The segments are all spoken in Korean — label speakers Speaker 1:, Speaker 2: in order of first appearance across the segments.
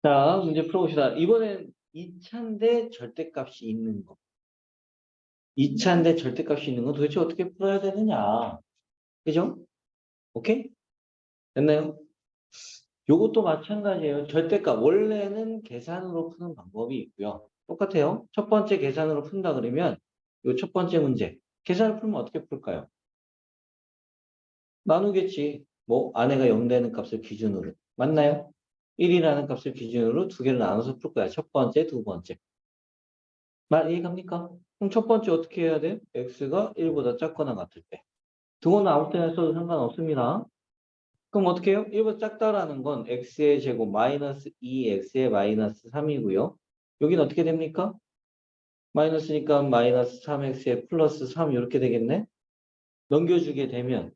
Speaker 1: 자, 문제 풀어봅시다. 이번엔 2차인데 절대값이 있는 거. 2차인데 절대값이 있는 거 도대체 어떻게 풀어야 되느냐. 그죠? 오케이? 됐나요? 요것도 마찬가지예요. 절대값. 원래는 계산으로 푸는 방법이 있고요. 똑같아요. 첫 번째 계산으로 푼다 그러면 요 첫 번째 문제. 계산을 풀면 어떻게 풀까요? 나누겠지. 뭐 아내가 0 되는 값을 기준으로. 맞나요? 1이라는 값을 기준으로 두 개를 나눠서 풀 거야. 첫 번째, 두 번째. 말 이해갑니까? 그럼 첫 번째 어떻게 해야 돼? x가 1보다 작거나 같을 때. 두 번은 아무 때나 써도 상관없습니다. 그럼 어떻게 해요? 1보다 작다라는 건 x의 제곱 마이너스 2x의 마이너스 3이고요. 여기는 어떻게 됩니까? 마이너스니까 마이너스 3x의 플러스 3 이렇게 되겠네? 넘겨주게 되면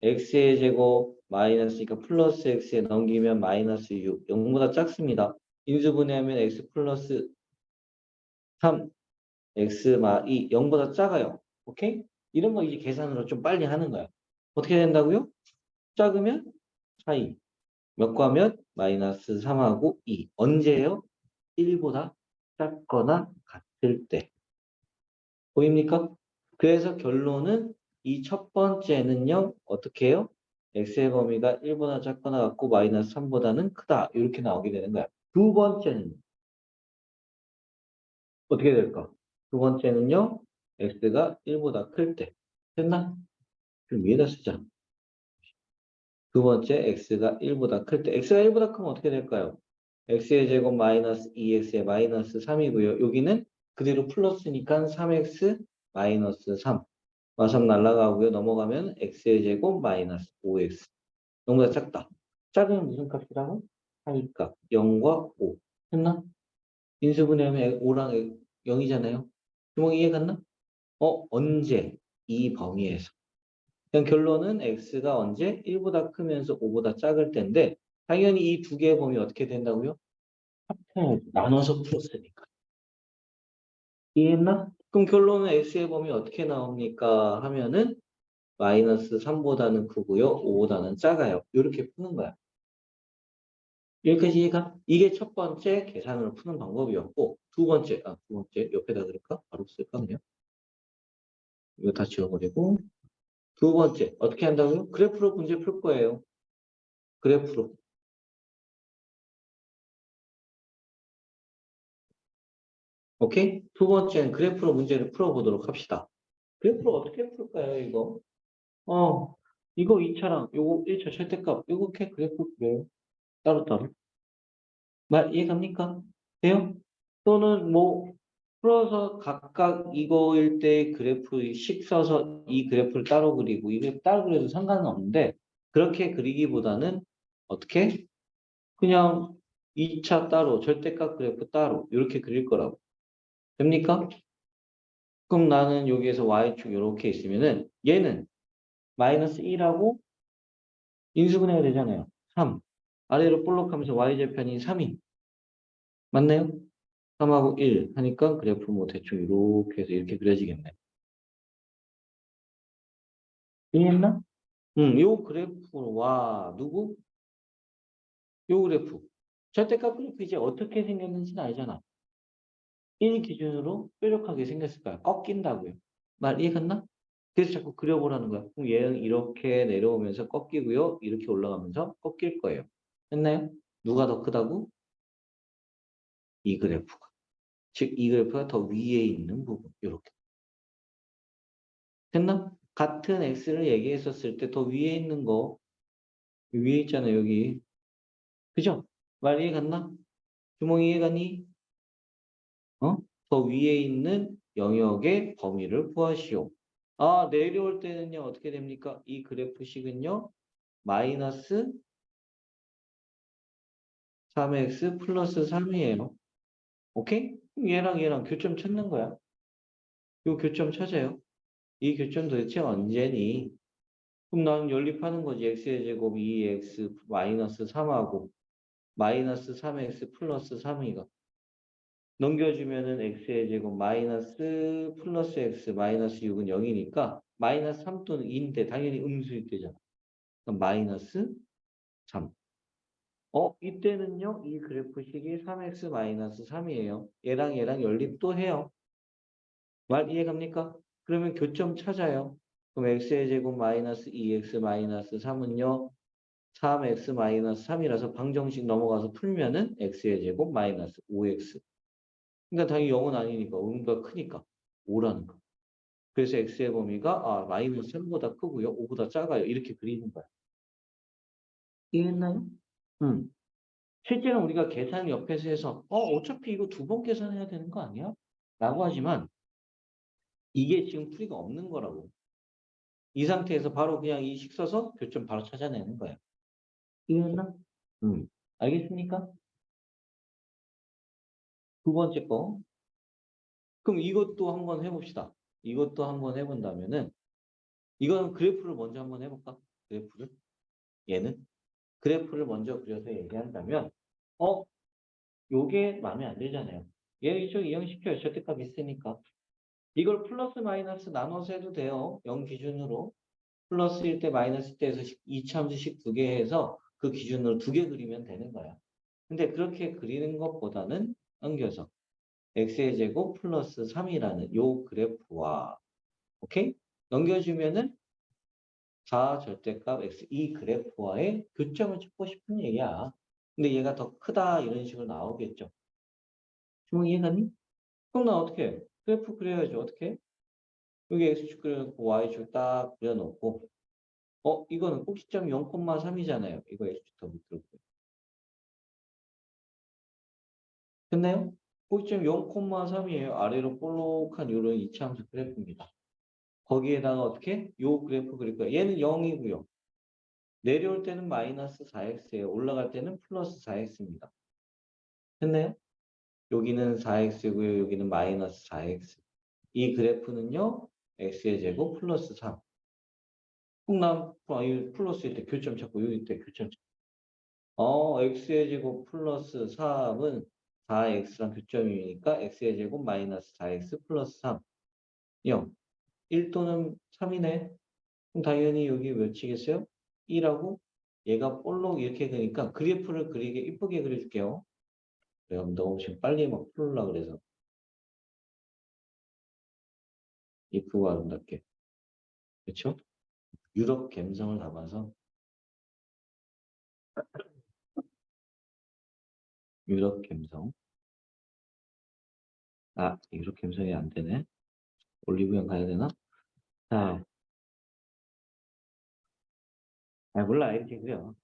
Speaker 1: x의 제곱 마이너스니까 플러스 x에 넘기면 마이너스 6. 0보다 작습니다. 인수분해하면 x 플러스 3 x 마 2 0보다 작아요. 오케이? 이런 거 이제 계산으로 좀 빨리 하는 거야. 어떻게 된다고요? 작으면 4이 몇 과 몇? 마이너스 3하고 2. 언제예요? 1보다 작거나 같을 때. 보입니까? 그래서 결론은 이 첫 번째는요. 어떻게 해요? x의 범위가 1보다 작거나 같고 마이너스 3보다는 크다. 이렇게 나오게 되는 거야. 두 번째는 어떻게 될까? 두 번째는요. x가 1보다 클 때. 됐나? 그럼 위에다 쓰자. 두 번째, x가 1보다 클 때. x가 1보다 크면 어떻게 될까요? x의 제곱 마이너스 2x의 마이너스 3이고요. 여기는 그대로 플러스니까 3x 마이너스 3. 마삼 날라가고요. 넘어가면 x의 제곱 마이너스 5x. 너무나 작다. 작으면 무슨 값이라고? 4값. 0과 5. 했나? 인수분해하면 5랑 0이잖아요. 주먹 이해 갔나? 언제? 이 범위에서. 그냥 결론은 x가 언제 1보다 크면서 5보다 작을 텐데 당연히 이 두 개의 범위 어떻게 된다고요? 합해야지. 나눠서 풀었으니까. 이해했나? 그럼 결론은 x의 범위 어떻게 나옵니까? 하면은 마이너스 3보다는 크고요. 5보다는 작아요. 이렇게 푸는 거야. 여기까지 이해가? 이게 첫 번째 계산으로 푸는 방법이었고 두 번째 옆에다 그럴까? 바로 쓸까 그냥? 이거 다 지워버리고 두 번째 어떻게 한다고요? 그래프로 문제 풀 거예요. 그래프로. 오케이? 두 번째는 그래프로 문제를 풀어보도록 합시다. 그래프로 어떻게 풀까요, 이거? 이거 2차랑 요거 1차 절대값, 요거 이렇게 그래프 그래요. 따로따로. 말 이해갑니까? 돼요? 또는 뭐, 풀어서 각각 이거일 때 그래프식 써서 이 그래프를 따로 그리고 이 그래프 따로 그려도 상관은 없는데, 그렇게 그리기보다는 어떻게? 그냥 2차 따로, 절대값 그래프 따로, 이렇게 그릴 거라고. 됩니까? 그럼 나는 여기에서 y축 이렇게 있으면은 얘는 마이너스 1하고 인수분해가 되잖아요. 3. 아래로 볼록하면서 y절편이 3이 맞나요? 3하고 1 하니까 그래프 뭐 대충 이렇게 해서 이렇게 그려지겠네. 이해했나? 요 그래프와 누구? 요 그래프. 절대값 그래프 이제 어떻게 생겼는지는 알잖아. 1 기준으로 뾰족하게 생겼을 거야. 꺾인다고요. 말 이해갔나? 그래서 자꾸 그려보라는 거야. 그럼 얘는 이렇게 내려오면서 꺾이고요. 이렇게 올라가면서 꺾일 거예요. 했나요? 누가 더 크다고? 이 그래프가. 즉, 이 그래프가 더 위에 있는 부분. 이렇게. 됐나? 같은 x를 얘기했었을 때 더 위에 있는 거, 위에 있잖아요, 여기. 그죠? 말 이해 갔나? 주몽이 이해 가니? 더 위에 있는 영역의 범위를 구하시오. 내려올 때는요, 어떻게 됩니까? 이 그래프식은요, 마이너스 3x 플러스 3이에요. 오케이? 그럼 얘랑 교점 찾는 거야. 요 교점 찾아요. 이 교점 도대체 언제니? 그럼 나는 연립하는 거지. x의 제곱 2x 마이너스 3하고 마이너스 3x 플러스 3이가 넘겨주면은 x의 제곱 마이너스 플러스 x 마이너스 6은 0이니까 마이너스 3 또는 2인데 당연히 음수일 때잖아. 그럼 마이너스 3. 이때는요, 이 그래프식이 3x-3이에요. 얘랑 얘랑 연립도 해요. 말 이해갑니까? 그러면 교점 찾아요. 그럼 x의 제곱 마이너스 2x 마이너스 3은요, 3x 마이너스 3이라서 방정식 넘어가서 풀면은 x의 제곱 마이너스 5x. 그러니까 당연히 0은 아니니까, 음가 크니까 5라는 거. 그래서 x의 범위가 마이너스 3보다 크고요, 5보다 작아요. 이렇게 그리는 거야. 이해했나요? 실제는 우리가 계산 옆에서 해서 어차피 이거 두 번 계산해야 되는 거 아니야? 라고 하지만 이게 지금 풀이가 없는 거라고. 이 상태에서 바로 그냥 이 식 써서 교점 바로 찾아내는 거야. 이해했나? 알겠습니까? 두 번째 거. 그럼 이것도 한번 해봅시다. 이것도 한번 해본다면은 이건 그래프를 먼저 한번 해볼까? 그래프를? 얘는? 그래프를 먼저 그려서 얘기한다면 요게 마음에 안 들잖아요. 얘 이쪽 이형시켜요. 절대값 있으니까. 이걸 플러스 마이너스 나눠서 해도 돼요. 0 기준으로. 플러스일 때 마이너스일 때에서 이차함수식 두 개 해서 그 기준으로 두 개 그리면 되는 거야. 근데 그렇게 그리는 것보다는 넘겨서 x의 제곱 플러스 3이라는 요 그래프와 오케이? 넘겨주면은 4 절대값 x 이 그래프와의 교점을 찾고 싶은 얘기야. 근데 얘가 더 크다 이런 식으로 나오겠죠. 주먹 이해가니? 그럼 나 어떻게 해? 그래프 그려야지 어떻게? 여기 x축 그려놓고 y축 딱 그려놓고 이거는 꼭지점 0,3이잖아요. 이거 x축 더 밑으로 그려. 됐나요? 꼭지점 0,3이에요. 아래로 볼록한 요런 이차함수 그래프입니다. 거기에다가 어떻게? 요 그래프 그릴 거예요. 얘는 0이고요. 내려올 때는 마이너스 4x예요. 올라갈 때는 플러스 4x입니다. 됐나요? 여기는 4x고요. 여기는 마이너스 4x. 이 그래프는요. x의 제곱 플러스 3. 풍남 플러스일 때 교점 찾고 여기 때 교점 찾고. x의 제곱 플러스 3은 4x랑 교점이니까 x의 제곱 마이너스 4x 플러스 3. 0. 1 또는 3이네. 그럼 당연히 여기 몇 치겠어요? 2라고? 얘가 볼록 이렇게 그러니까 그래프를 그리게 이쁘게 그려줄게요. 내가 너무 지금 빨리 막 풀으려고 그래서. 이쁘고 아름답게. 그렇죠? 유럽 감성을 담아서 유럽 감성. 유럽 감성이 안 되네. 올리브영 가야 되나? 자, 몰라. 이렇게 그려.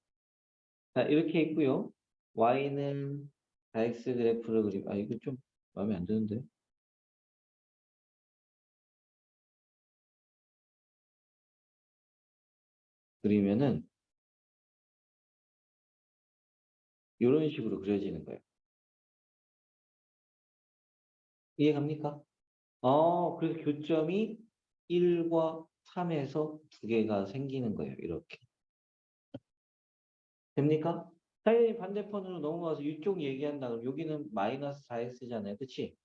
Speaker 1: 자, 이렇게 있고요. y는 4x 그래프를 그리고 이거 좀 마음에 안 드는데. 그리면은 이런 식으로 그려지는 거예요. 이해갑니까? 그래서 교점이 1과 3에서 두 개가 생기는 거예요. 이렇게. 됩니까? 당연히 반대편으로 넘어가서 이쪽 얘기한다. 그럼 여기는 마이너스 4x잖아요. 그치?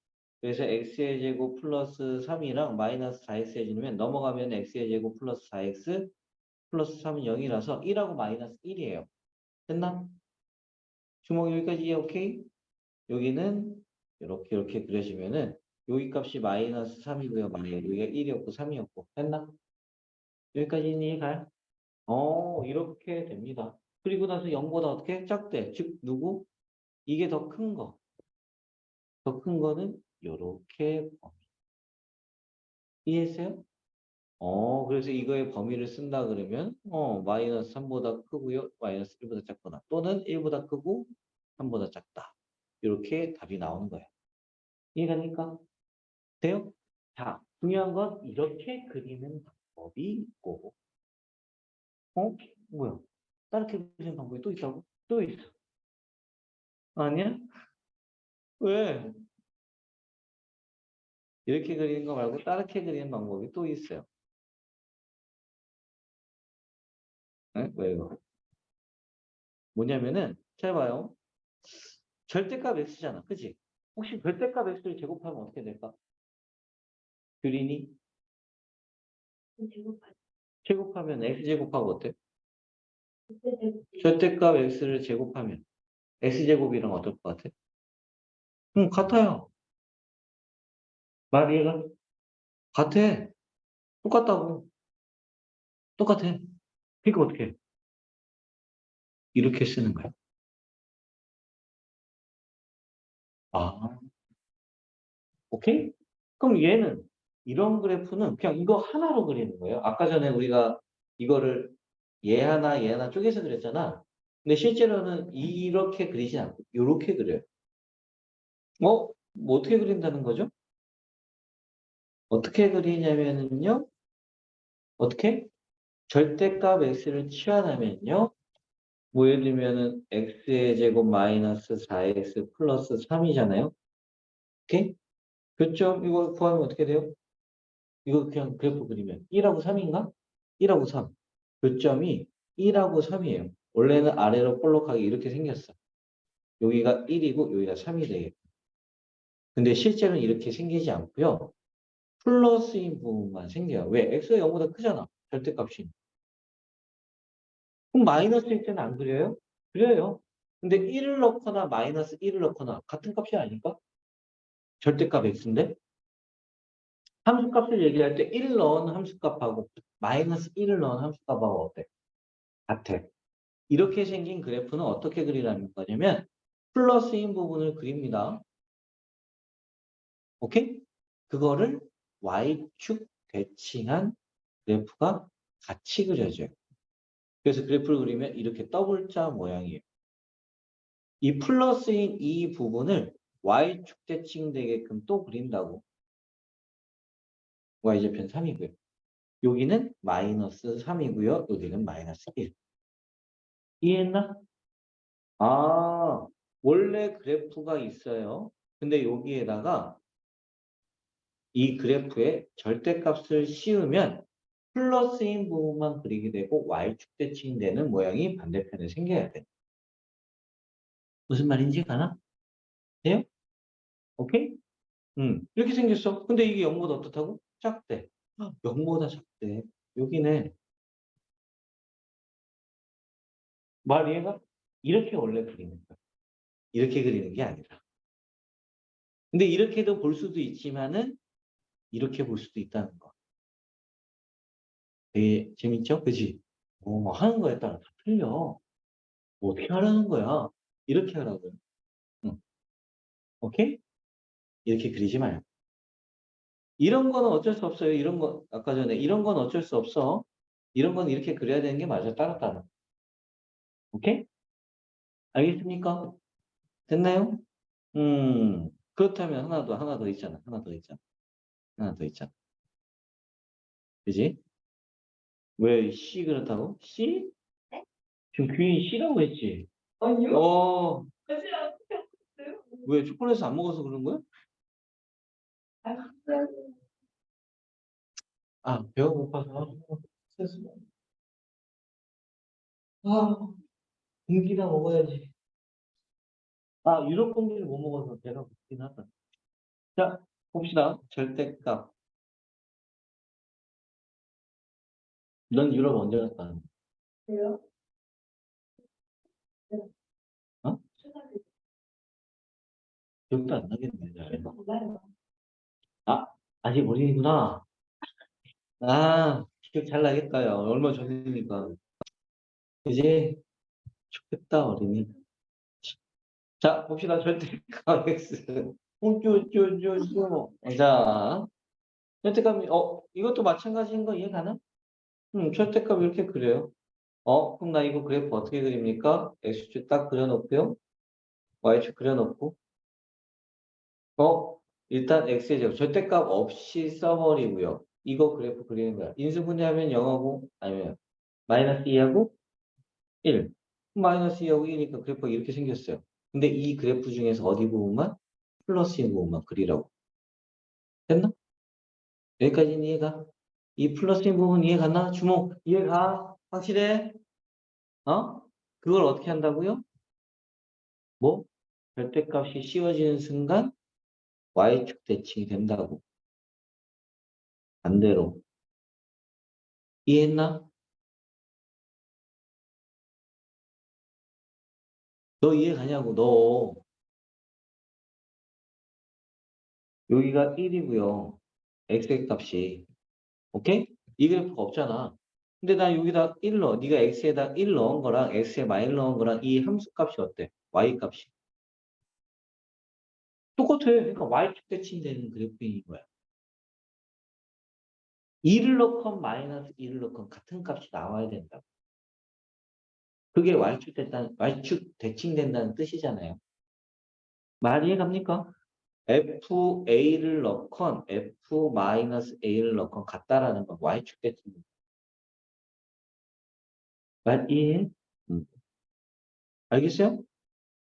Speaker 1: 그래서 x의 제곱 플러스 3이랑 마이너스 4x 해주면 넘어가면 x의 제곱 플러스 4x 플러스 3은 0이라서 1하고 마이너스 1이에요. 됐나? 주먹 여기까지 이해 오케이? 여기는 이렇게 그려지면은 여기 값이 마이너스 3이고요. 여기가 1이었고 3이었고 됐나? 여기까지 이해가요? 이렇게 됩니다. 그리고 나서 0보다 어떻게? 작대. 즉 누구? 이게 더 큰 거. 더 큰 거는 요렇게 이해했어요? 그래서 이거의 범위를 쓴다 그러면 마이너스 3보다 크고요. 마이너스 1보다 작거나 또는 1보다 크고 3보다 작다. 이렇게 답이 나오는 거예요. 이해갑니까? 돼요? 자, 중요한 건 이렇게 그리는 방법이 있고 뭐야? 다르게 그리는 방법이 또 있다고? 또 있어. 아니야? 왜? 이렇게 그리는 거 말고 다르게 그리는 방법이 또 있어요. 네? 왜요? 뭐냐면은 잘 봐요. 절대값 x잖아. 그치? 혹시 절대값 x를 제곱하면 어떻게 될까? 규린이 제곱하면 x 제곱하고 어때? 절대값 x를 제곱하면 x제곱이랑 어떨 것 같아? 같아요. 말 이해가? 같아. 똑같다고. 똑같아. 그러니까 어떻게 해? 이렇게 쓰는 거야. 아, 오케이? 그럼 얘는 이런 그래프는 그냥 이거 하나로 그리는 거예요. 아까 전에 우리가 이거를 얘 하나 쪼개서 그렸잖아. 근데 실제로는 이렇게 그리지 않고 이렇게 그려요. 뭐 어떻게 그린다는 거죠? 어떻게 그리냐면은요. 어떻게? 절대값 x를 취하하면요. 뭐 예를 들면은 x의 제곱 마이너스 4x 플러스 3이잖아요. 오케이? 교점 이거 구하면 어떻게 돼요? 이거 그냥 그래프 그리면 1하고 3인가? 1하고 3. 교점이 1하고 3이에요. 원래는 아래로 볼록하게 이렇게 생겼어. 여기가 1이고 여기가 3이 되겠고. 근데 실제로는 이렇게 생기지 않고요. 플러스인 부분만 생겨요. 왜? x가 0보다 크잖아. 절대값이. 그럼 마이너스일 때는 안 그려요? 그려요. 근데 1을 넣거나 마이너스 1을 넣거나 같은 값이 아닐까? 절대값 x인데? 함수값을 얘기할 때 1 넣은 함수값하고 마이너스 1을 넣은 함수값하고 어때? 같아. 이렇게 생긴 그래프는 어떻게 그리라는 거냐면 플러스인 부분을 그립니다. 오케이? 그거를 y축 대칭한 그래프가 같이 그려져요. 그래서 그래프를 그리면 이렇게 더블자 모양이에요. 이 플러스인 이 부분을 y축 대칭되게끔 또 그린다고. y좌편 3이고요. 여기는 마이너스 3이고요. 여기는 마이너스 1. 이해했나? 아, 원래 그래프가 있어요. 근데 여기에다가 이 그래프에 절대값을 씌우면 플러스인 부분만 그리게 되고 y축 대칭되는 모양이 반대편에 생겨야 돼. 무슨 말인지 가나? 돼요? 오케이? 이렇게 생겼어. 근데 이게 0보다 어떻다고? 작대. 0보다 작대. 여기는 말 이해가? 이렇게 원래 그리는 거야. 이렇게 그리는 게 아니라. 근데 이렇게도 볼 수도 있지만은 이렇게 볼 수도 있다는 거. 되게 재밌죠? 그지? 뭐 하는 거에 따라 다 틀려. 뭐 어떻게 하라는 거야? 이렇게 하라고요. 응. 오케이? 이렇게 그리지 말고. 이런 거는 어쩔 수 없어요. 이런 거, 아까 전에 이런 건 어쩔 수 없어. 이런 건 이렇게 그려야 되는 게 맞아. 따로. 오케이? 알겠습니까? 됐나요? 그렇다면 하나 더 있잖아. 하나 더 있잖아. 그지? 왜 C 그렇다고? C? 지금 귀인 C라고 했지?
Speaker 2: 아니요?
Speaker 1: 어,
Speaker 2: 사실 어떻게 알았어요?
Speaker 1: 왜 초콜릿을 안 먹어서 그런 거야?
Speaker 2: 알았어요.
Speaker 1: 아, 배가 고파서. 스트레스. 아, 공기나 먹어야지. 아, 유럽 공기를 못 먹어서 배가 고프긴 하다. 자, 봅시다. 절대값. 넌 유럽 언제 갔다?
Speaker 2: 왜요?
Speaker 1: 어? 기억도 안 나겠네. 잘.
Speaker 2: 몰라요.
Speaker 1: 아, 아직 어린이구나. 아, 기억 잘 나겠다요. 얼마 전이니까. 그지? 좋겠다, 어린이. 자, 봅시다. 절대값 x. 쭈쭈쭈쭈. 자, 절대값이, 이것도 마찬가지인 거 이해 가나? 절대값 이렇게 그려요. 그럼 나 이거 그래프 어떻게 그립니까? x축 딱 그려놓고요. y축 그려놓고. 일단 x의 제곱. 절대값 없이 써버리고요. 이거 그래프 그리는 거야. 인수분해하면 0하고, 아니면 마이너스 2하고 1. 마이너스 2하고 1이니까 그래프가 이렇게 생겼어요. 근데 이 그래프 중에서 어디 부분만? 플러스인 부분만 그리라고. 됐나? 여기까지는 이해가? 이 플러스인 부분 이해갔나? 주목, 이해가? 확실해? 어? 그걸 어떻게 한다고요? 뭐? 절대값이 씌워지는 순간 y축 대칭이 된다고. 반대로. 이해했나? 너 이해 가냐고, 너. 여기가 1이고요. x의 값이. 오케이? 이 그래프가 없잖아. 근데 나 여기다 1 넣어. 네가 x에다 1 넣은 거랑 x에 마이너스 넣은 거랑 이 함수 값이 어때? y 값이. 똑같아. 그러니까 y축 대칭되는 그래프인 거야. 2를 넣건 마이너스 2를 넣건 같은 값이 나와야 된다고. 그게 y축 대칭된다는 뜻이잖아요. 말 이해갑니까? FA를 넣건 F-A를 넣건 같다라는 건 y축 대칭. 말 이해해? 음. 알겠어요?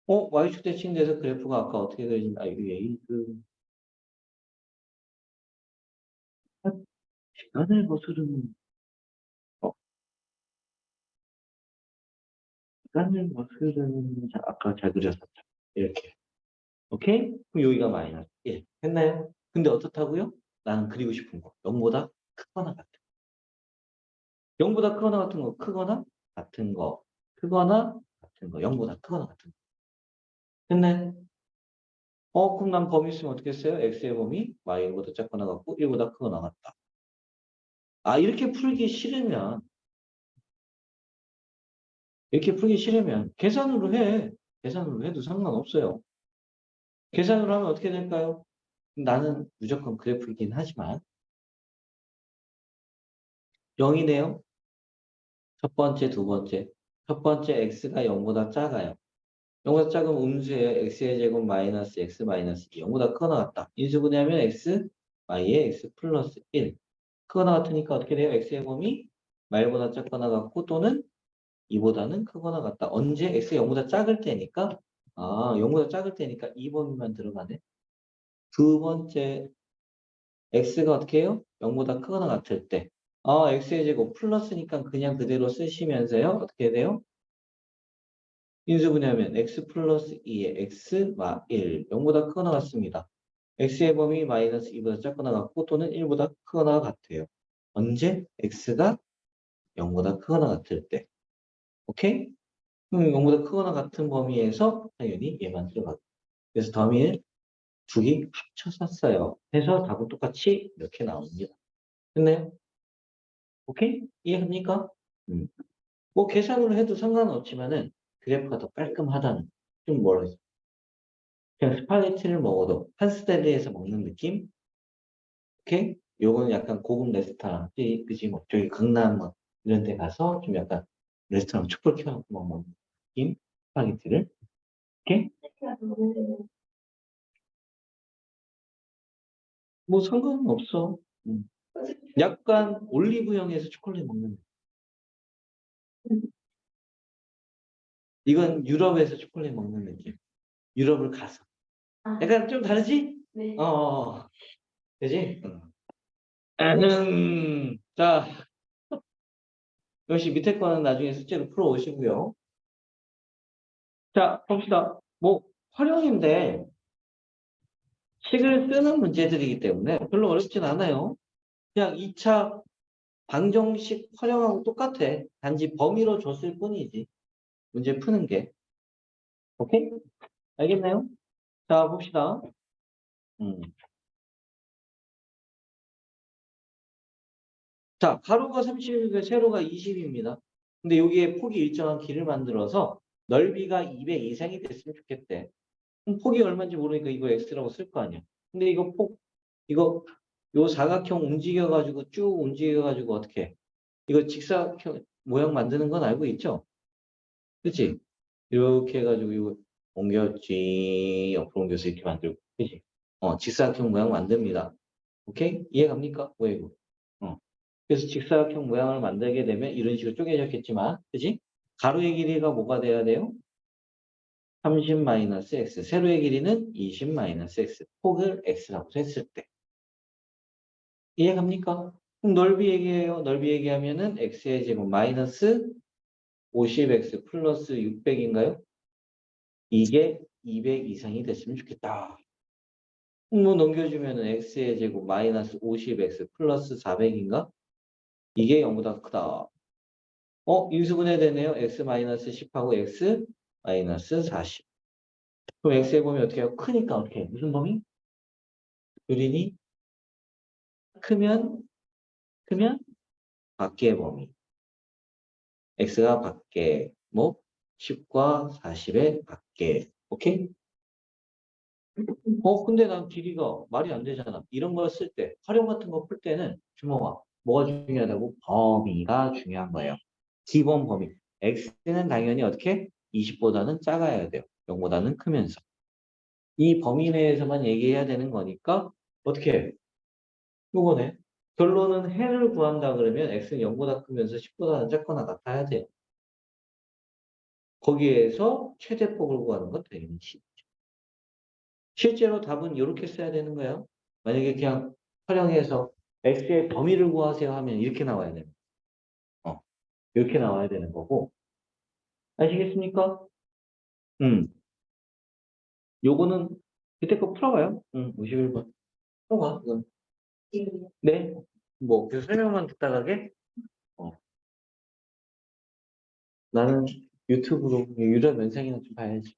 Speaker 1: y축 대칭돼서 그래프가 아까 어떻게 그려진, 이게 시간을 거스르는, 어, 시간을 거스르는, 자, 아까 잘 그렸었죠. 이렇게. 오케이? 그럼 여기가 마이너스 1. 했나요? 근데 어떻다고요? 나는 그리고 싶은 거. 0보다 크거나 같은 거. 0보다 크거나 같은 거, 크거나 같은 거. 크거나 같은 거. 0보다 크거나 같은 거. 했나요? 그럼 난 범위 있으면 어떻게 했어요? x의 범위, y보다 작거나 같고 1보다 크거나 같다. 이렇게 풀기 싫으면, 계산으로 해. 계산으로 해도 상관없어요. 계산으로 하면 어떻게 될까요? 나는 무조건 그래프이긴 하지만 0이네요. 첫 번째, 두 번째. 첫 번째 x가 0보다 작아요. 0보다 작으면 음수예요. x의 제곱 마이너스 x 마이너스 2. 0보다 크거나 같다. 인수분해하면 x, y의 x 플러스 1. 크거나 같으니까 어떻게 돼요? x의 범위 말보다 작거나 같고 또는 2보다는 크거나 같다. 언제? x가 0보다 작을 때니까 0보다 작을 때니까 이 범위만 들어가네. 두 번째 x가 어떻게 해요? 0보다 크거나 같을 때. x의 제곱 플러스니까 그냥 그대로 쓰시면서요. 어떻게 돼요? 인수분해하면 x 플러스 2에 x 마 1. 0보다 크거나 같습니다. x의 범위 마이너스 2보다 작거나 같고 또는 1보다 크거나 같아요. 언제? x가 0보다 크거나 같을 때. 오케이? 그럼 0보다 크거나 같은 범위에서 당연히 얘만 들어가고. 그래서 더미를 두 개 합쳐서 써요. 해서 답은 똑같이 이렇게 나옵니다. 됐나요? 오케이? 이해합니까? 뭐 계산으로 해도 상관은 없지만은 그래프가 더 깔끔하다는 좀 뭐라 해서 그냥 스파게티를 먹어도 한스테리에서 먹는 느낌? 오케이? 요거는 약간 고급 레스토랑 그지 뭐 저기 강남 뭐 이런 데 가서 좀 약간 레스토랑 촛불 켜놓고 막 먹는 느낌? 스파게티를 오케이? 뭐 상관은 없어. 약간 올리브영에서 초콜릿 먹는 느낌. 이건 유럽에서 초콜릿 먹는 느낌. 유럽을 가서. 약간 좀 다르지?
Speaker 2: 네.
Speaker 1: 그지? 자, 역시 밑에 거는 나중에 숙제로 풀어 오시고요. 자, 봅시다. 뭐, 활용인데, 식을 쓰는 문제들이기 때문에 별로 어렵진 않아요. 그냥 2차 방정식 활용하고 똑같아. 단지 범위로 줬을 뿐이지. 문제 푸는 게. 오케이? 알겠나요? 자, 봅시다. 음. 자, 가로가 30이고 세로가 20입니다. 근데 여기에 폭이 일정한 길을 만들어서 넓이가 200 이상이 됐으면 좋겠대. 그럼 폭이 얼마인지 모르니까 이거 x라고 쓸 거 아니야. 근데 이거 요 사각형 움직여가지고 쭉 움직여가지고 어떻게 해? 이거 직사각형 모양 만드는 건 알고 있죠? 그치? 이렇게 해가지고 이거 옮겼지 옆으로 옮겨서 이렇게 만들고 그치? 직사각형 모양 만듭니다. 오케이? 이해 갑니까? 왜 이거? 그래서 직사각형 모양을 만들게 되면 이런 식으로 쪼개졌겠지만 그치? 가로의 길이가 뭐가 돼야 돼요? 30-x. 세로의 길이는 20-x. 폭을 x라고 했을 때. 이해 갑니까? 그럼 넓이 얘기해요. 넓이 얘기하면은 x의 제곱 마이너스 50x 플러스 600인가요? 이게 200 이상이 됐으면 좋겠다. 뭐 넘겨주면은 x의 제곱 마이너스 50x 플러스 400인가? 이게 0보다 크다. 인수분해 되네요. x 마이너스 10하고 x 마이너스 40. 그럼 x의 범위 어떻게 해요? 크니까 어떻게 해? 무슨 범위? 유린이 크면 밖의 범위. x가 밖에, 뭐 10과 40의 밖에. 오케이? 근데 난 길이가 말이 안 되잖아. 이런 걸 쓸 때, 활용 같은 거 풀 때는 주먹아, 뭐가 중요하다고? 범위가 중요한 거예요. 기본 범위. x는 당연히 어떻게? 20보다는 작아야 돼요. 0보다는 크면서. 이 범위 내에서만 얘기해야 되는 거니까 어떻게 해? 요거네. 결론은 해를 구한다 그러면 x는 0보다 크면서 10보다는 작거나 같아야 돼요. 거기에서 최대폭을 구하는 건 당연히 쉽죠. 실제로 답은 이렇게 써야 되는 거예요. 만약에 그냥 활용해서 x의 범위를 구하세요 하면 이렇게 나와야 돼요. 이렇게 나와야 되는 거고. 아시겠습니까? 요거는 그때 거 풀어봐요. 51번. 풀어봐. 이건.
Speaker 2: 지금
Speaker 1: 네. 뭐, 그 설명만 듣다 가게? 어. 나는 유튜브로 유료 면상이나 좀 봐야지.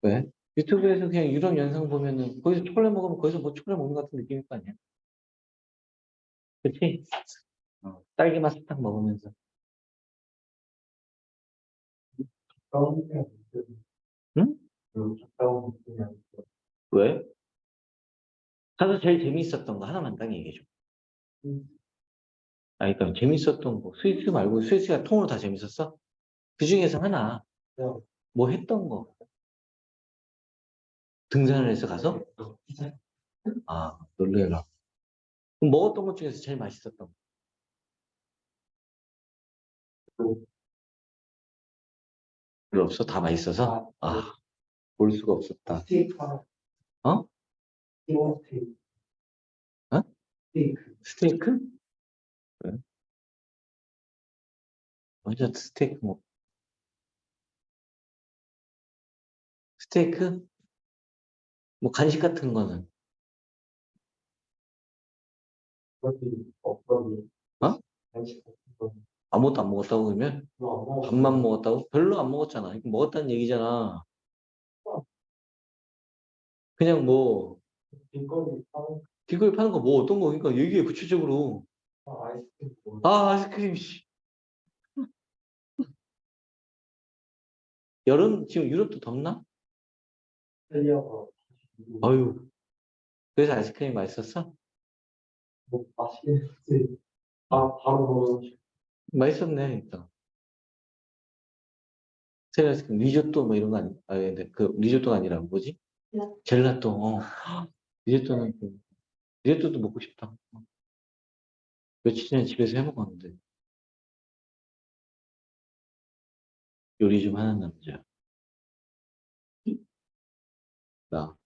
Speaker 1: 왜? 유튜브에서 그냥 유령 영상 보면은 거기서 초콜릿 먹으면 거기서 뭐 초콜릿 먹는 것 같은 느낌일 거 아니야? 그치? 딸기 맛 사탕 먹으면서. 응? 왜? 가서 제일 재밌었던 거 하나만 딱 얘기해줘. 그러니까 재밌었던 거. 스위스 말고 스위스가 통으로 다 재밌었어? 그 중에서 하나. 뭐 했던 거. 등산을 해서 가서? 놀래라. 그럼 먹었던 것 중에서 제일 맛있었던 거. 별로 없어? 다 맛있어서? 볼 수가 없었다. 어? 어? 스테이크? 왜? 완전 스테이크 스테이크? 뭐 간식 같은 거는? 어? 아무것도 안 먹었다고 그러면? 밥만 먹었다고? 별로 안 먹었잖아. 이거 먹었다는 얘기잖아. 그냥 뭐 길거리 파는 거 뭐 어떤 거 그러니까 얘기해 구체적으로. 아이스크림 씨. 여름 지금 유럽도 덥나? 아유. 그래서 아이스크림이 맛있었어? 맛있었네. 그러니까. 새 아이스크림 리조또 뭐 이런 거 아니? 근데 그 리조또가 아니라 뭐지? 젤라또. 리조또는 리조또도 먹고 싶다. 며칠 전에 집에서 해 먹었는데 요리 좀 하는 남자. 나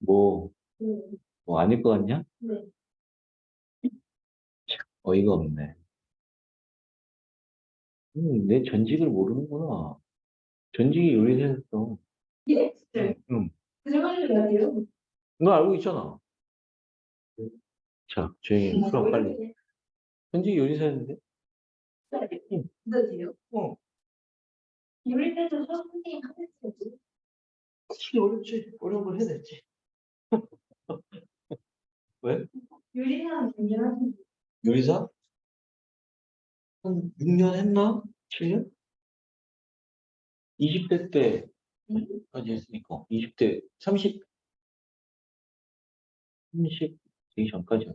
Speaker 1: 뭐 뭐 아닐 것 같냐?
Speaker 2: 네.
Speaker 1: 어이가 없네. 내 전직을 모르는구나. 전직이 요리사였어.
Speaker 2: 예? 네.
Speaker 1: 응.
Speaker 2: 그 생각이 나요.
Speaker 1: 너 알고 있잖아. 자, 조용히 해. 풀어, 빨리. 전직이 요리사였는데? 응.
Speaker 2: 진짜지요?
Speaker 1: 어.
Speaker 2: 요리 때도 선생님 하셨지.
Speaker 1: 그치, 어렵지. 어려운 걸 해냈지. 왜?
Speaker 2: 요리사는 굉장히
Speaker 1: 요리사? 한 6년 했나? 7년? 20대 때까지 했으니까. 20대, 30 되기 전까지.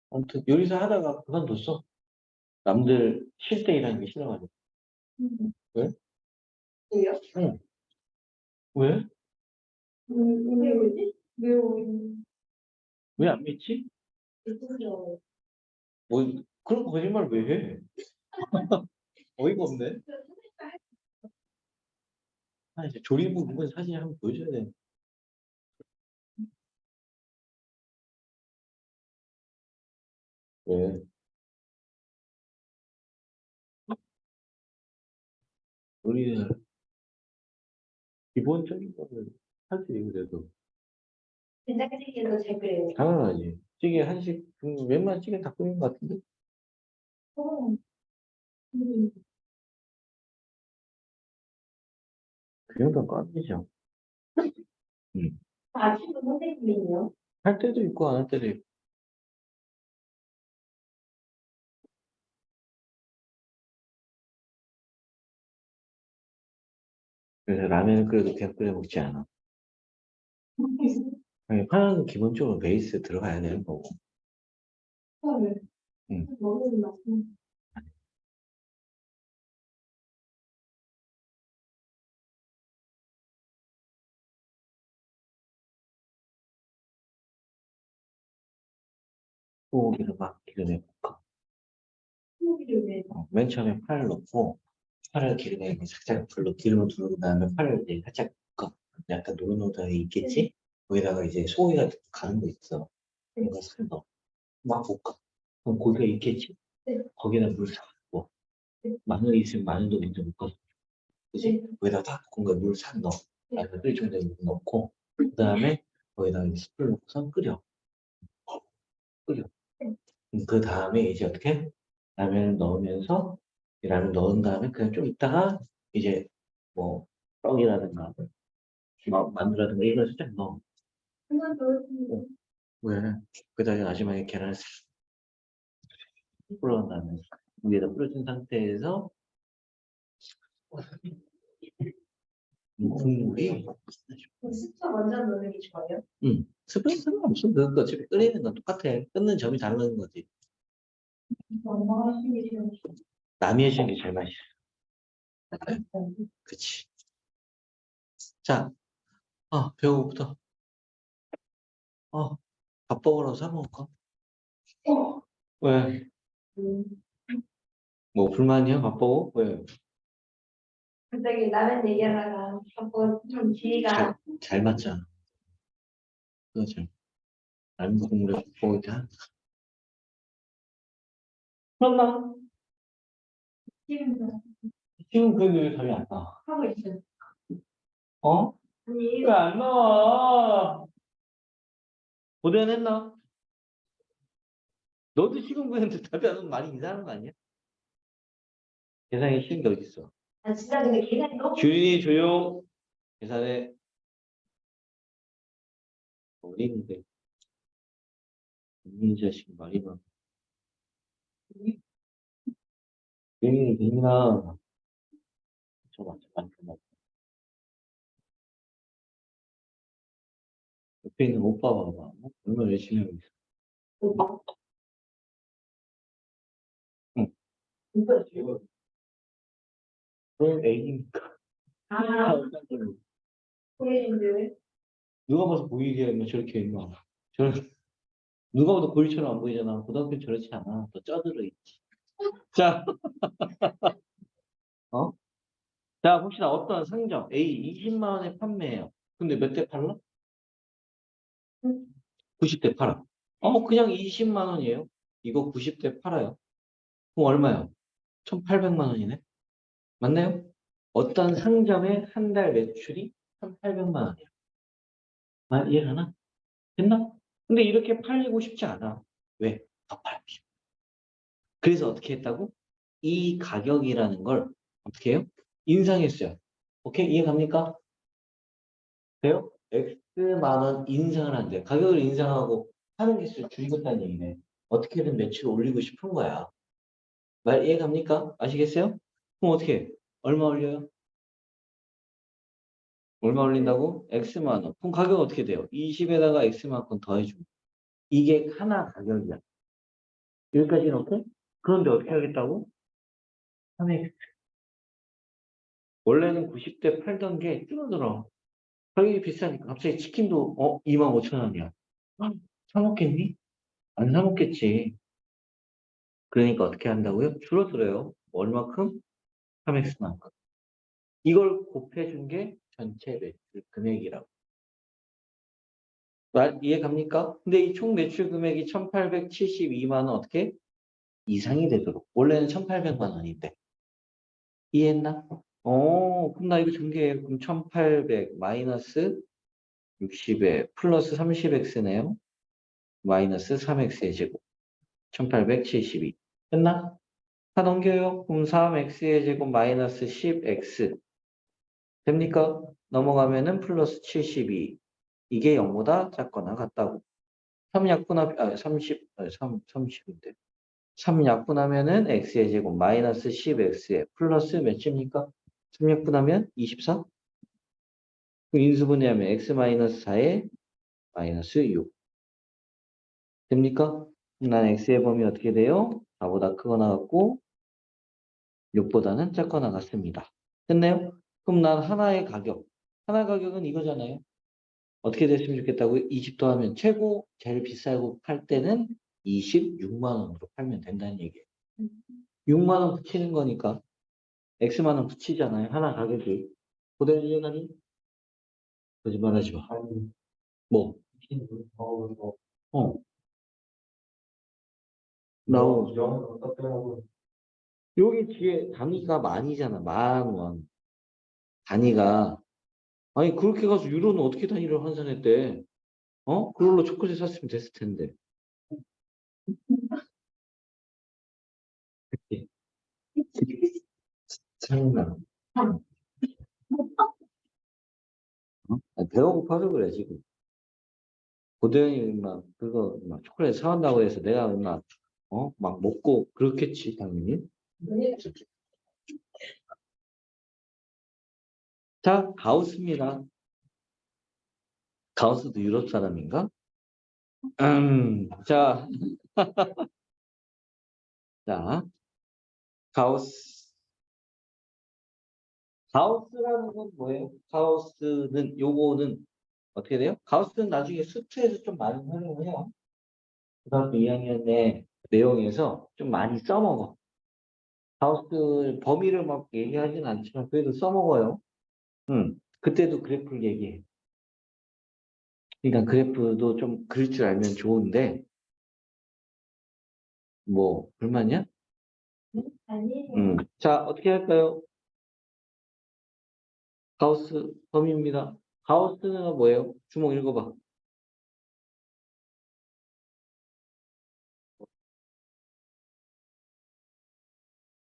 Speaker 1: 아무튼 요리사 하다가 그만뒀어. 남들 쉴 때 일하는 게 싫어가지고. 왜?
Speaker 2: 왜요?
Speaker 1: 응. 왜?
Speaker 2: 왜 왜지? 왜
Speaker 1: 왜 안 믿지?
Speaker 2: 왜죠?
Speaker 1: 뭐, 그런 거짓말 왜 해? 어이가 없네. 이제 조리부 부분 사진 한번 보여줘야 돼. 왜? 우리는 기본적인 거를 하지, 그래도.
Speaker 2: 된장찌개도 잘 끓여요.
Speaker 1: 당연하지. 찌개 한식, 웬만한 찌개 다 끓인 것 같은데? 그 정도는 꺼지죠.
Speaker 2: 아직도 선생님이요?
Speaker 1: 할 때도 있고 안 할 때도 있고. 그래서 라면을 끓여도 그냥 끓여 먹지 않아. 아니, 파는 기본적으로 베이스 들어가야 되는 거고. 응.
Speaker 2: 먹는 맛.
Speaker 1: 소고기를 막 기름에 볶아. 맨 처음에 파를 넣고, 파를 기름에 이렇게 살짝 기름을 두른 다음에 파를 이제 살짝 볶아. 약간 노릇노릇하게 있겠지? 거기다가 이제 소고기가 가는 거 있어. 이거 살 넣어. 막 볶아. 그럼 고기가 있겠지?
Speaker 2: 네.
Speaker 1: 거기다 물 싹 넣어. 마늘 있으면 마늘도 먼저 볶아서. 그지? 거기다가 다 볶은 거에 물 싹 넣어. 그다음에 끓일 정도에 물 넣고, 그 다음에 거기다가 이제 숯불 넣고서 끓여. 끓여. 그 다음에 이제 어떻게? 라면을 넣으면서, 이 라면 넣은 다음에 그냥 좀 있다가 이제 뭐 떡이라든가 뭐 만두라든가 이런 걸 살짝 넣어. 왜? 그다음에 마지막에 계란을 싹 뿌려놓은 다음에 위에다 뿌려준 상태에서 국물이
Speaker 2: 스프 먼저 넣는 게 좋아요?
Speaker 1: 스프는 상관없어. 그거 어차피 끓이는 건 똑같아. 끓는 점이 다른 거지.
Speaker 2: 엄마가 하시는 게 제일
Speaker 1: 남이 해주는 게 제일 맛있어. 그치. 자, 배고프다. 밥버거라도 사 먹을까? 왜? 뭐 불만이야? 밥버거? 왜?
Speaker 2: 갑자기 라면 얘기하다가 자꾸 좀 길이가
Speaker 1: 잘 맞잖아. 그거죠. 라면 국물에 밥버거 다. 그렇나?
Speaker 2: 싫은데
Speaker 1: 지금 그게 왜 답이 안 나와?
Speaker 2: 하고 있어요.
Speaker 1: 어?
Speaker 2: 아니
Speaker 1: 왜 안 나와? 고대했나? 너도 시금 구했는데 답이 안 오면 많이 이상한 거 아니야? 계산이 쉬운 게 어딨어?
Speaker 2: 아 진짜 근데 계산이 너무
Speaker 1: 주인이 조용. 계산에 어린데 이 자식 말이 많아. 민민아 저 맞죠? 맞죠? 옆에 있는 오빠 봐봐. 얼마나 열심히 하고 있어.
Speaker 2: 오빠.
Speaker 1: 응.
Speaker 2: 누구였어요?
Speaker 1: 그럼 애기니까.
Speaker 2: 아 보이는데
Speaker 1: 누가 봐서 보이게 저렇게 있나? 저런 누가 봐도 고일처럼 안 보이잖아. 고등학교 저렇지 않아. 더 쩌들어 있지. 자, 어? 자, 봅시다. 어떤 상점 A 20만 원에 판매해요. 근데 몇 대 팔라? 90대 팔아. 그냥 20만 원이에요. 이거 90대 팔아요. 그럼 얼마요? 1,800만 원이네. 맞나요? 어떤 상점의 한 달 매출이 1,800만 원이야. 이해가나? 됐나? 근데 이렇게 팔리고 싶지 않아. 왜? 더 팔고 싶어. 그래서 어떻게 했다고? 이 가격이라는 걸 어떻게 해요? 인상했어요. 오케이? 이해 갑니까? 돼요? X만 원 인상을 한대. 가격을 인상하고 파는 개수를 줄이겠다는 얘기네. 어떻게든 매출을 올리고 싶은 거야. 말 이해 갑니까? 아시겠어요? 그럼 어떻게 해? 얼마 올려요? 얼마 올린다고? X만 원. 그럼 가격 어떻게 돼요? 20에다가 X만큼 더해주고. 이게 하나 가격이야. 여기까지는 오케이? 그런데 어떻게 하겠다고? 3X. 원래는 90대 팔던 게 줄어들어. 가격이 비싸니까 갑자기 치킨도 25,000원이야. 사 먹겠니? 안 사 먹겠지. 그러니까 어떻게 한다고요? 줄어들어요. 얼마큼? 3X만큼. 이걸 곱해준 게 전체 매출 금액이라고. 이해 갑니까? 근데 이 총 매출 금액이 1,872만 원 어떻게? 이상이 되도록. 원래는 1,800만 원인데. 이해했나? 그럼 나 이거 전개해. 그럼 1,800 마이너스 60에 플러스 30x네요. 마이너스 3x의 제곱. 1,872. 했나? 다 넘겨요. 그럼 3x의 제곱 마이너스 10x. 됩니까? 넘어가면은 플러스 72. 이게 0보다 작거나 같다고. 3약분하면, 30인데. 3약분하면은 x의 제곱 마이너스 10x에 플러스 몇입니까? 3약분하면 24? 그 인수분해하면 x 마이너스 4에 마이너스 6. 됩니까? 그럼 난 x의 범위 어떻게 돼요? 4보다 크거나 같고 6보다는 작거나 같습니다. 됐나요? 그럼 난 하나의 가격. 하나 가격은 이거잖아요. 어떻게 됐으면 좋겠다고? 20 더하면 최고 제일 비싸고 팔 때는 26만 원으로 팔면 된다는 얘기예요. 6만 원 붙이는 거니까 X만 원 붙이잖아요. 하나 가격이. 고대는 이해가니? 거짓말하지 마. 뭐? 어. 나오. 여기 뒤에 단위가 만이잖아. 10,000원. 단위가. 아니 그렇게 가서 유로는 어떻게 단위를 환산했대? 어? 그걸로 초콜릿 샀으면 됐을 텐데. 그치? 장난. 어? 아니, 배가 고파서 그래 지금. 고대현이 막 그거 막 초콜릿 사온다고 해서 내가 막 막 먹고 그렇겠지 당연히. 자 가우스입니다. 가우스도 유럽 사람인가? 자, 자 가우스. 가우스라는 건 뭐예요? 가우스는 요거는 어떻게 돼요? 가우스는 나중에 수트에서 좀 많이 활용을 해요. 고등학교 2학년의 내용에서 좀 많이 써먹어. 가우스 범위를 막 얘기하진 않지만 그래도 써먹어요. 그때도 그래프를 얘기해. 그러니까 그래프도 좀 그릴 줄 알면 좋은데 뭐 불만이야?
Speaker 2: 아니에요.
Speaker 1: 자 어떻게 할까요? 가우스 범위입니다. 가우스는 뭐예요? 주먹 읽어봐.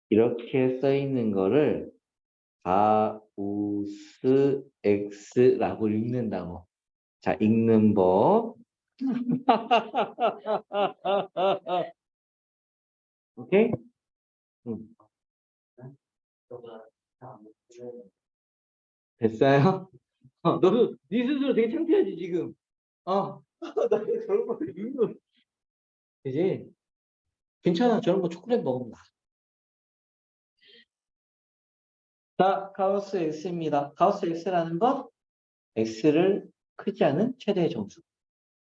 Speaker 1: 이렇게 써 있는 거를 가우스 X라고 읽는다고. 자 읽는 법. 오케이? 음, 됐어요? 너도 네 스스로 되게 창피하지 지금. 나 저런 거 읽는 그지? 괜찮아. 저런 거 초콜릿 먹으면 나. 자, 가우스 X입니다. 가우스 X라는 건 X를 크지 않은 최대의 정수.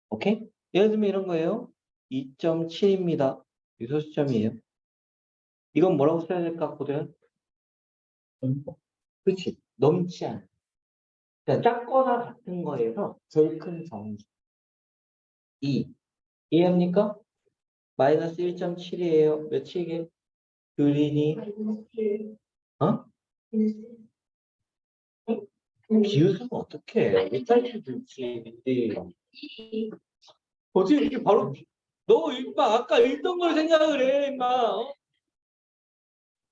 Speaker 1: 오케이? 예를 들면 이런 거예요. 2.7입니다. 유소수점이에요. 이건 뭐라고 써야 될까, 고대현? 그렇지. 넘지 않아. 그러니까 작거나 같은 거에서 제일 큰 정수. 2. 이해합니까? 마이너스 1.7이에요. 며칠이게? 그린이, 어? 비웃으면 어떡해. 일탈출 좋지. 어떻게 이렇게 바로, 너 임마 아까 읽던 걸 생각을 해, 임마.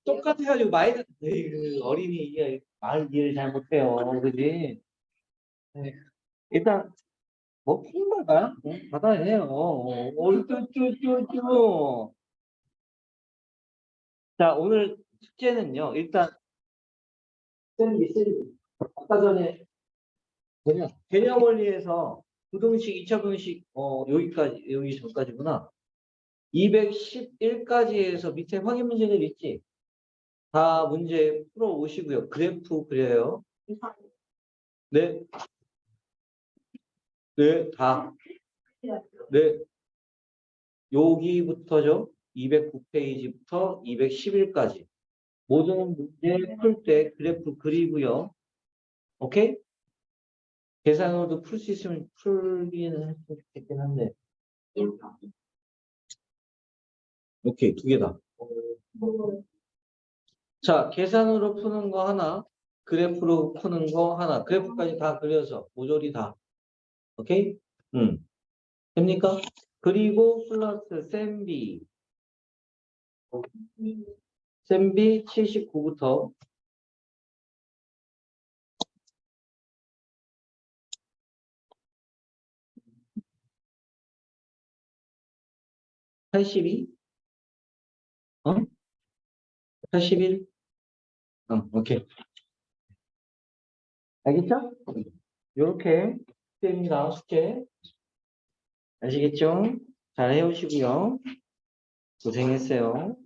Speaker 1: 똑같아가지고 마이너스, 에이, 어린이 이해, 말 이해를 잘 못해요. 그지? 에이, 일단, 뭐, 푸는 걸까? 응? 받아야 해요. 쭈쭈쭈쭈. 자, 오늘 숙제는요, 일단, 쌤이. 아까 전에 개념 원리에서 부등식, 2차 분식, 여기까지, 여기 전까지구나. 211까지에서 밑에 확인 문제들 있지? 다 문제 풀어 오시고요. 그래프 그려요. 네, 네, 다. 네, 여기부터죠. 209페이지부터 211까지. 모든 문제 풀 때 그래프 그리고요. 오케이? 계산으로도 풀 수 있으면 풀기는 했으면 좋겠긴 한데. 오케이, 두 개 다. 자, 계산으로 푸는 거 하나, 그래프로 푸는 거 하나, 그래프까지 다 그려서 모조리 다. 오케이? 됩니까? 그리고 플러스 쌤비. 셈비 79부터 82? 어? 81? 오케이. 알겠죠? 요렇게 됩니다. 숙제. 아시겠죠? 잘 해오시고요. 고생했어요.